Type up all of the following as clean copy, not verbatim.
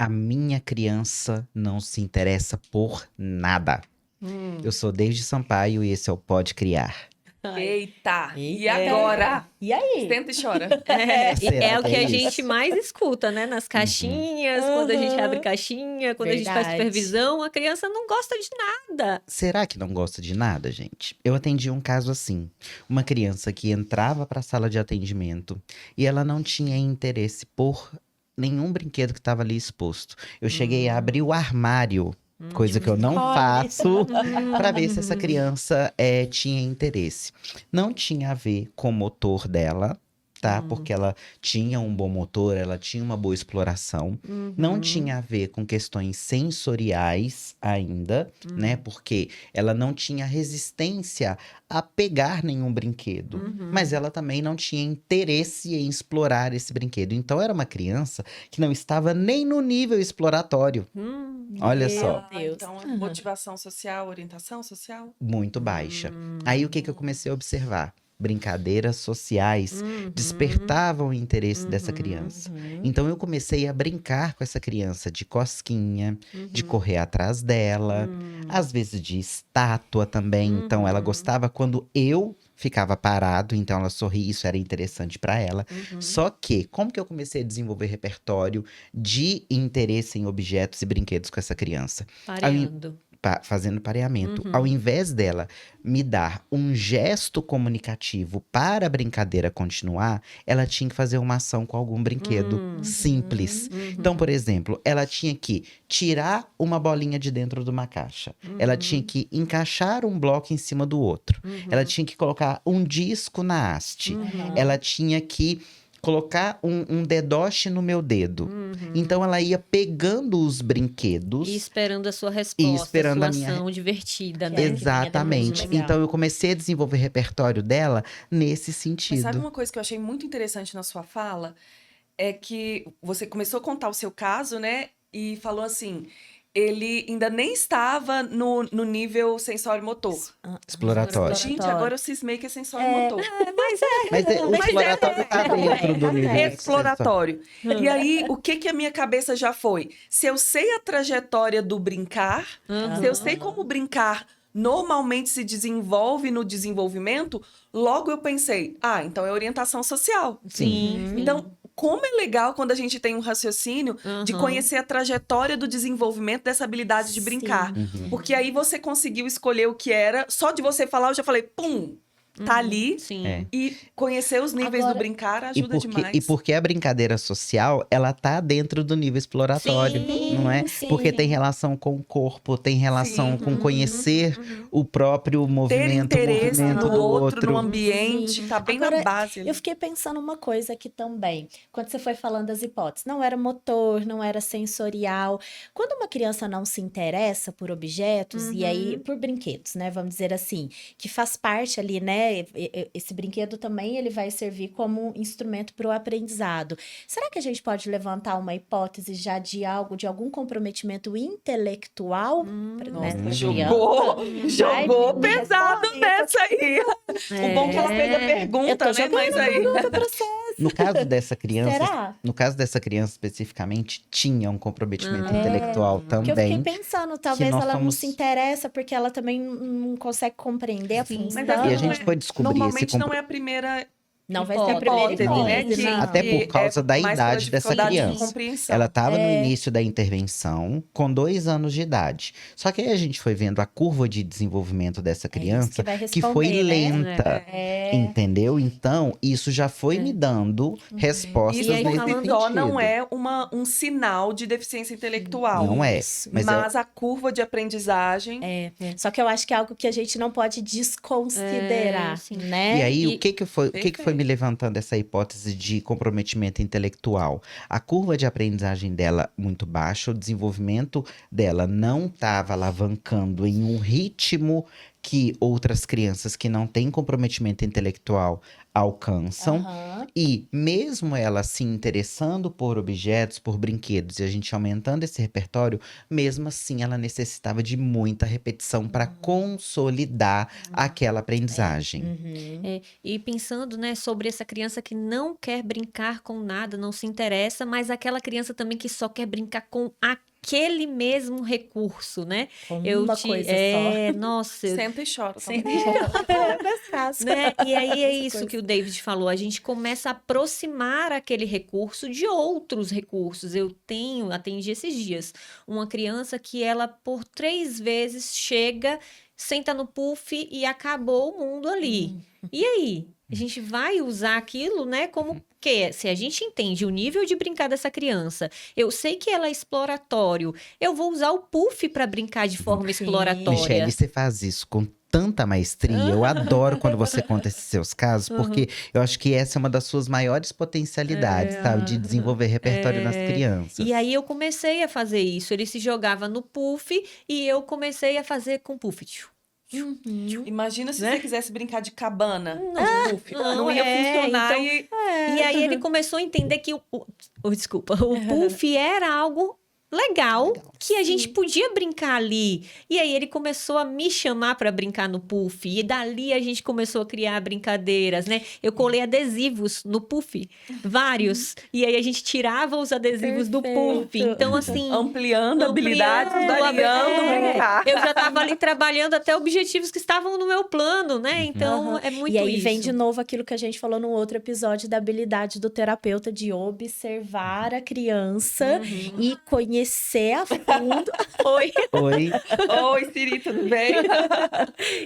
A minha criança não se interessa por nada. Eu sou Desde Sampaio e esse é o Pode Criar. Ai. Eita! E Eita. agora? E aí? Senta e chora. É Será o que que é a isso? gente mais escuta, né? Nas caixinhas, quando a gente abre Uhum. caixinha, quando a gente faz Verdade. supervisão, a criança não gosta de nada. Será que não gosta de nada, gente? Eu atendi um caso assim. Uma criança que entrava para a sala de atendimento e ela não tinha interesse por nenhum brinquedo que estava ali exposto. Eu cheguei a abrir o armário, coisa que eu não Olha. faço, para ver se essa criança tinha interesse. Não tinha a ver com o motor dela, tá? Porque ela tinha um bom motor, ela tinha uma boa exploração. Não tinha a ver com questões sensoriais ainda, né? Porque ela não tinha resistência a pegar nenhum brinquedo. Mas ela também não tinha interesse em explorar esse brinquedo. Então era uma criança que não estava nem no nível exploratório. Olha Meu só. Deus. Então, motivação social, orientação social. Muito baixa. Aí o que eu comecei a observar? Brincadeiras sociais despertavam o interesse dessa criança. Então eu comecei a brincar com essa criança de cosquinha, de correr atrás dela, às vezes de estátua também. Então ela gostava quando eu ficava parado, então ela sorria, isso era interessante para ela. Só que, como que eu comecei a desenvolver repertório de interesse em objetos e brinquedos com essa criança? Pareando. Fazendo pareamento. Ao invés dela me dar um gesto comunicativo para a brincadeira continuar, ela tinha que fazer uma ação com algum brinquedo simples. Então, por exemplo, ela tinha que tirar uma bolinha de dentro de uma caixa. Ela tinha que encaixar um bloco em cima do outro. Ela tinha que colocar um disco na haste. Ela tinha que colocar um dedoche no meu dedo. Então ela ia pegando os brinquedos. E esperando a sua resposta, esperando a a sua minha ação divertida, Que né? é Exatamente. legal. Então eu comecei a desenvolver repertório dela nesse Mas sabe sentido. uma coisa que eu achei muito interessante na sua fala? É que você começou a contar o seu caso, né? E falou assim, ele ainda nem estava no nível sensório-motor. Exploratório. Gente, agora eu cismei que é sensório-motor. Mas o exploratório tá dentro do nível Exploratório. E aí, o que a minha cabeça já foi? Se eu sei a trajetória do brincar, se eu sei como brincar normalmente se desenvolve no desenvolvimento, logo eu pensei, então é orientação social. Sim. Então, como é legal quando a gente tem um raciocínio de conhecer a trajetória do desenvolvimento dessa habilidade de brincar. Porque aí você conseguiu escolher o que era, só de você falar, eu já falei, pum, tá ali. Sim. É. E conhecer os níveis Agora- do brincar ajuda demais. E porque a brincadeira social, ela tá dentro do nível exploratório, Sim, não é? sim. Porque tem relação com o corpo, tem relação com conhecer o próprio Ter movimento, interesse movimento no do outro, no outro. ambiente, tá bem Agora, na base. ali. Eu fiquei pensando uma coisa aqui também. Quando você foi falando das hipóteses, não era motor, não era sensorial. Quando uma criança não se interessa por objetos, e aí por brinquedos, né? Vamos dizer assim, que faz parte ali, né? Esse brinquedo também ele vai servir como instrumento para o aprendizado. Será que a gente pode levantar uma hipótese já de algo, de algum comprometimento intelectual nessa criança? Jogou me pesado responde, nessa aí. O bom é que ela fez a Eu pergunta, tô né? jogando Mas a aí. pergunta pra você. No caso dessa criança, Será? no caso dessa criança especificamente, tinha um comprometimento intelectual Porque eu fiquei também. pensando, talvez nós ela não fomos- se interessa porque ela também não consegue compreender a Sim. função. Mas E a gente foi descobrir esse normalmente não é a primeira Não vai ser a primeira hipótese, né? hipótese, Que- não. Até por que causa é da mais pela idade dessa dificuldade de criança. compreensão. Ela estava no início da intervenção, com 2 anos de idade. Só que aí a gente foi vendo a curva de desenvolvimento dessa criança, vai que foi responder, né? lenta. Entendeu? Então, isso já foi me dando respostas Isso aí, nesse por sentido. si só não é um sinal de deficiência intelectual. Não é. Isso. Mas Mas a curva de aprendizagem. Só que eu acho que é algo que a gente não pode desconsiderar, sim. né? E aí, E- o que foi me Perfeito. levantando essa hipótese de comprometimento intelectual? A curva de aprendizagem dela muito baixa, o desenvolvimento dela não estava alavancando em um ritmo que outras crianças que não têm comprometimento intelectual alcançam. Aham. E mesmo ela se interessando por objetos, por brinquedos, e a gente aumentando esse repertório, mesmo assim ela necessitava de muita repetição para consolidar aquela aprendizagem. E pensando, né, sobre essa criança que não quer brincar com nada, não se interessa, mas aquela criança também que só quer brincar com aquele mesmo recurso, né? Com uma coisa Nossa, Senta e chora. Sempre só. É mais fácil. né? E aí é Essa isso coisa. que o David falou, a gente começa a aproximar aquele recurso de outros recursos. Eu atendi esses dias, uma criança que ela por 3 vezes chega, senta no puff e acabou o mundo ali. E aí? A gente vai usar aquilo, né, como que se a gente entende o nível de brincar dessa criança, eu sei que ela é exploratório, eu vou usar o puff para brincar de forma Sim. exploratória. Michele, você faz isso com tanta maestria. Eu adoro quando você conta esses seus casos, porque eu acho que essa é uma das suas maiores potencialidades, sabe? De desenvolver repertório nas crianças. E aí eu comecei a fazer isso. Ele se jogava no puff e eu comecei a fazer com puff. Imagina se Né? você quisesse brincar de cabana. Não, Não ia funcionar então- E aí ele começou a entender que o puff era algo legal, que a gente podia brincar ali. E aí ele começou a me chamar para brincar no puff. E dali a gente começou a criar brincadeiras, né? Eu colei adesivos no puff, vários. E aí a gente tirava os adesivos do puff. Perfeito. Então, assim. ampliando habilidades, variando, brincar. Eu já estava ali trabalhando até objetivos que estavam no meu plano, né? Então, é muito E aí isso. vem de novo aquilo que a gente falou no outro episódio da habilidade do terapeuta de observar a criança e conhecer a fundo Oi. Oi. Oi, Siri, tudo bem?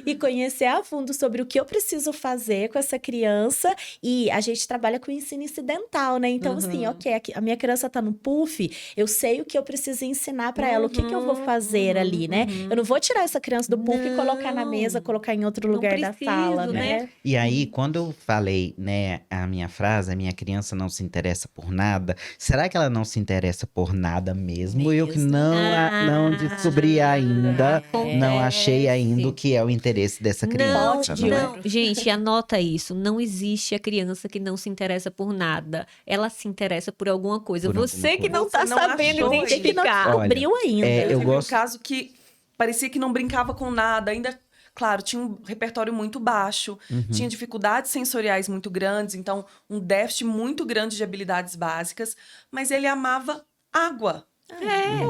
e conhecer a fundo sobre o que eu preciso fazer com essa criança. E a gente trabalha com ensino incidental, né? Então, assim, ok, a minha criança tá no puff, eu sei o que eu preciso ensinar pra ela, o que que eu vou fazer ali, né? Eu não vou tirar essa criança do puff e colocar na mesa, colocar em outro Não lugar da preciso, sala, né? né? E aí, quando eu falei, né, a minha frase, a minha criança não se interessa por nada, será que ela não se interessa por nada mesmo? Eu que não descobri ainda, não achei ainda o que é o interesse dessa criança, Pote de não é? ouro. Gente, anota isso. Não existe a criança que não se interessa por nada. Ela se interessa por alguma coisa. Por Você alguma que não coisa. tá Você não sabendo achou Você que não identificar. Olha, descobriu ainda. eu Teve gosto- um caso que parecia que não brincava com nada, ainda, claro, tinha um repertório muito baixo, tinha dificuldades sensoriais muito grandes, então um déficit muito grande de habilidades básicas, mas ele amava água.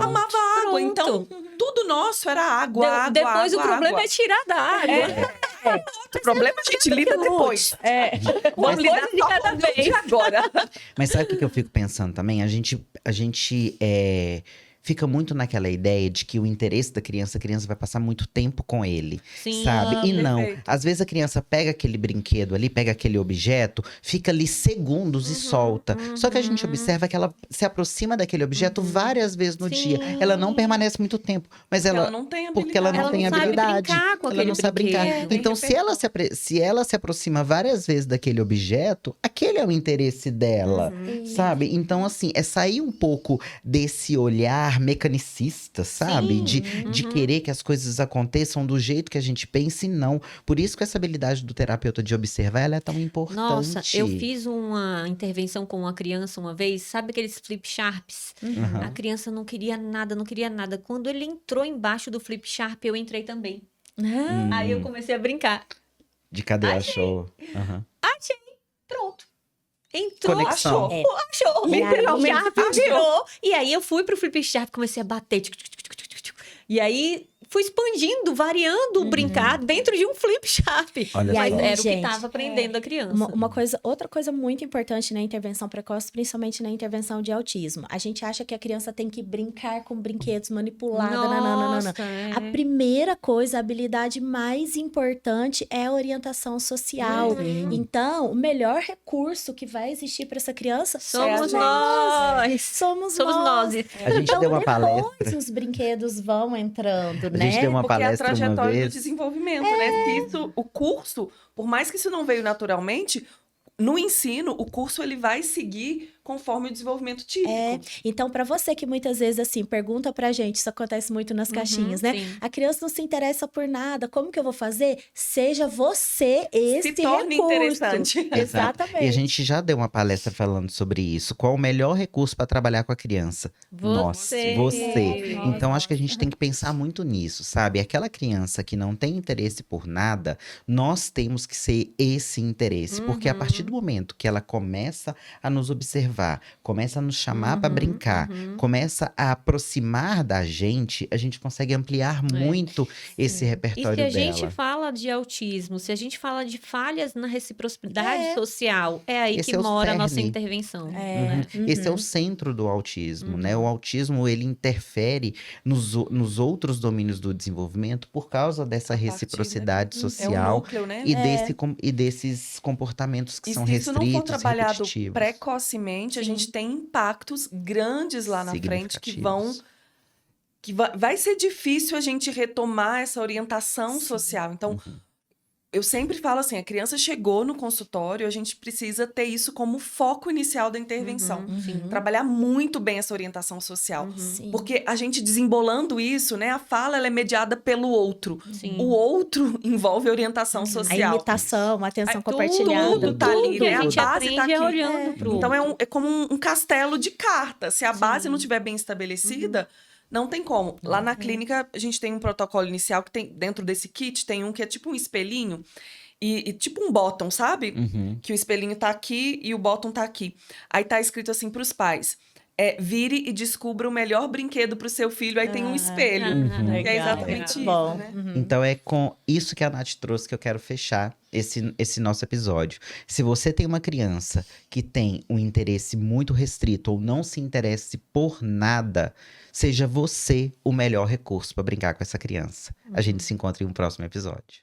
Amava água, pronto. então tudo nosso era água, água, Depois água, o problema água. é tirar da água. O problema a gente lida depois. Vamos lidar Coisa de só cada com o de vez. agora. Mas sabe o que eu fico pensando também? A gente fica muito naquela ideia de que o interesse da criança, a criança vai passar muito tempo com ele, Sim. sabe? E não. Perfeito. Às vezes a criança pega aquele brinquedo ali, pega aquele objeto, fica ali segundos e solta. Só que a gente observa que ela se aproxima daquele objeto várias vezes no dia. Sim. Ela não permanece muito tempo, mas Ela ela não tem porque ela não Ela tem não sabe habilidade. brincar com Ela aquele não sabe brincar. brinquedo. Então, se ela se aproxima várias vezes daquele objeto, aquele é o interesse dela, sabe? Então, assim, é sair um pouco desse olhar mecanicista, sabe? Sim, De querer que as coisas aconteçam do jeito que a gente pensa e não. Por isso que essa habilidade do terapeuta de observar, ela é tão importante. Nossa, eu fiz uma intervenção com uma criança uma vez, sabe aqueles flip sharps? A criança não queria nada, não queria nada. Quando ele entrou embaixo do flip sharp, eu entrei também. Aí eu comecei a brincar. De cadê achou? Aham. Pronto. Entrou, Conexão. achou. Literalmente O flip sharp virou. E aí eu fui pro flip sharp, comecei a bater. E aí fui expandindo, variando o brincar dentro de um flip sharp. Olha E só. aí, Mas era o que gente, estava aprendendo a criança. Outra coisa muito importante na intervenção precoce, principalmente na intervenção de autismo. A gente acha que a criança tem que brincar com brinquedos, manipular, nananana. Nossa, é. A primeira coisa, a habilidade mais importante é a orientação social. Então, o melhor recurso que vai existir para essa criança Somos É a nós. Somos nós. A gente Então, deu uma depois palestra. os brinquedos vão entrando, A gente né? deu uma Porque é a palestra uma trajetória do vez. desenvolvimento, né? Se isso, o curso, por mais que isso não veio naturalmente, no ensino, o curso ele vai seguir conforme o desenvolvimento típico. Então, para você que muitas vezes, assim, pergunta pra gente, isso acontece muito nas caixinhas, né? Sim. A criança não se interessa por nada, como que eu vou fazer? Seja você esse Se torne recurso. interessante. Exato. Exatamente. E a gente já deu uma palestra falando sobre isso. Qual o melhor recurso para trabalhar com a criança? Você. Você. Nós. Então, acho que a gente tem que pensar muito nisso, sabe? Aquela criança que não tem interesse por nada, nós temos que ser esse interesse. Porque a partir do momento que ela começa a nos observar, começa a nos chamar para brincar, começa a aproximar da gente, a gente consegue ampliar muito esse E repertório se a dela. gente fala de autismo, se a gente fala de falhas na reciprocidade social, é aí Esse que é o mora a nossa cerne. intervenção. Esse é o centro do autismo, né? O autismo, ele interfere nos outros domínios do desenvolvimento por causa dessa A partir, reciprocidade É o social núcleo, né? e desses comportamentos que E são se isso não for restritos e trabalhado repetitivos. precocemente, a gente tem impactos grandes lá na frente que Significativos. vai ser difícil a gente retomar essa orientação social. Então, eu sempre falo assim, a criança chegou no consultório, a gente precisa ter isso como foco inicial da intervenção. Sim. Trabalhar muito bem essa orientação social. Sim. Porque a gente desembolando isso, né? A fala ela é mediada pelo outro. Sim. O outro envolve orientação A social. imitação, a atenção Tudo compartilhada. tá ali, que né? a A gente base tá aprende é aqui. olhando pro Então outro. é como um castelo de cartas. Se a base Sim. não estiver bem estabelecida, não tem como. Lá na clínica, a gente tem um protocolo inicial que tem, dentro desse kit, tem um que é tipo um espelhinho e tipo um bottom, sabe? Uhum. Que o espelhinho tá aqui e o bottom tá aqui. Aí tá escrito assim pros pais: vire e descubra o melhor brinquedo pro seu filho. Aí tem um espelho. E é exatamente isso, Bom. né? Então é com isso que a Nath trouxe que eu quero fechar esse nosso episódio. Se você tem uma criança que tem um interesse muito restrito ou não se interesse por nada, seja você o melhor recurso para brincar com essa criança. A gente se encontra em um próximo episódio.